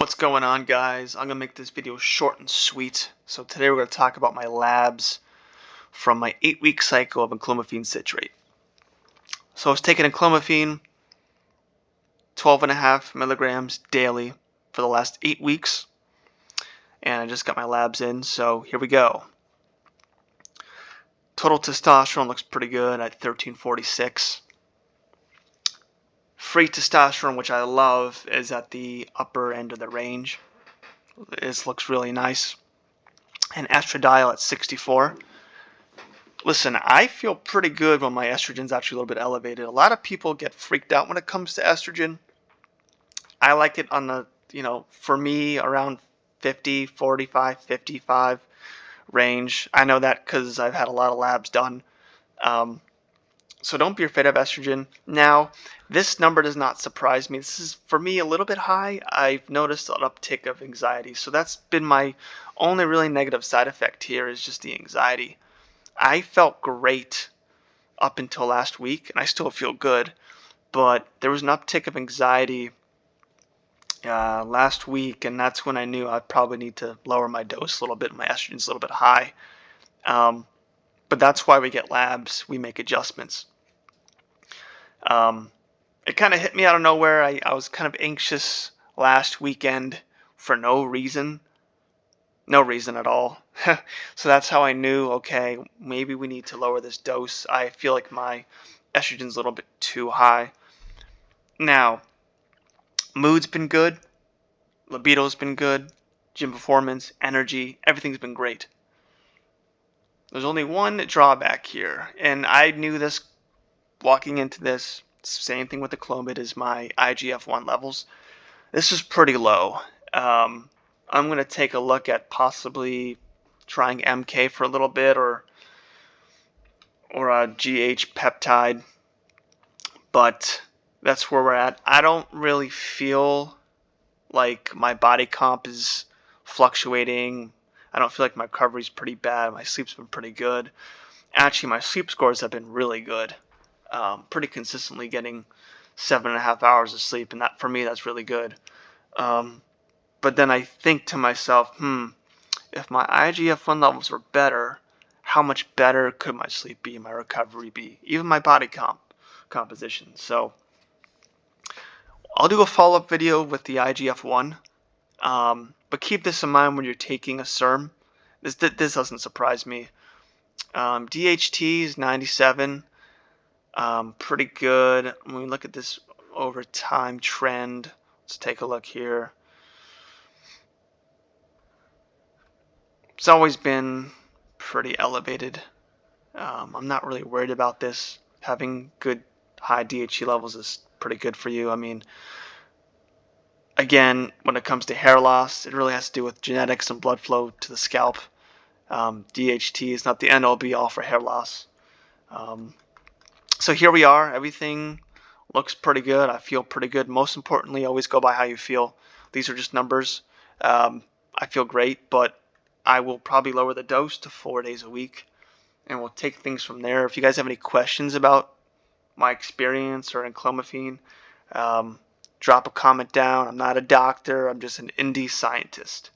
What's going on, guys? I'm gonna make this video short and sweet. So today we're gonna talk about my labs from my 8-week cycle of enclomiphene citrate. So I was taking enclomiphene 12.5 milligrams daily for the last 8 weeks, and I just got my labs in, so here we go. Total testosterone looks pretty good at 1346. Free testosterone, which I love, is at the upper end of the range. This looks really nice. And estradiol at 64. Listen, I feel pretty good when my estrogen's actually a little bit elevated. A lot of people get freaked out when it comes to estrogen. I like it on the, for me, around 50, 45, 55 range. I know that because I've had a lot of labs done. So don't be afraid of estrogen. Now, this number does not surprise me. This is, for me, a little bit high. I've noticed an uptick of anxiety. So that's been my only really negative side effect here, is just the anxiety. I felt great up until last week, and I still feel good. But there was an uptick of anxiety last week, and that's when I knew I'd probably need to lower my dose a little bit. My estrogen's a little bit high. But that's why we get labs. We make adjustments. It kind of hit me out of nowhere. I was kind of anxious last weekend for no reason. No reason at all. So that's how I knew, okay, maybe we need to lower this dose. I feel like my estrogen's a little bit too high. Now, mood's been good. Libido's been good. Gym performance, energy, everything's been great. There's only one drawback here, and I knew this walking into this. Same thing with the Clomid, is my IGF-1 levels. This is pretty low. I'm going to take a look at possibly trying MK for a little bit, or a GH peptide, but that's where we're at. I don't really feel like my body comp is fluctuating. I don't feel like my recovery's pretty bad. My sleep's been pretty good. Actually, my sleep scores have been really good. Pretty consistently getting 7.5 hours of sleep, and that, for me, that's really good. But then I think to myself, if my IGF-1 levels were better, how much better could my sleep be, my recovery be, even my body composition? So I'll do a follow-up video with the IGF-1, but keep this in mind when you're taking a SERM. This doesn't surprise me. DHT is 97. Pretty good. When we look at this over time trend, let's take a look here. It's always been pretty elevated. I'm not really worried about this. Having good high DHT levels is pretty good for you. I mean, again, when it comes to hair loss, it really has to do with genetics and blood flow to the scalp. DHT is not the end-all be-all for hair loss. So here we are. Everything looks pretty good. I feel pretty good. Most importantly, always go by how you feel. These are just numbers. I feel great, but I will probably lower the dose to 4 days a week, and we'll take things from there. If you guys have any questions about my experience or enclomiphene, drop a comment down. I'm not a doctor. I'm just an indie scientist.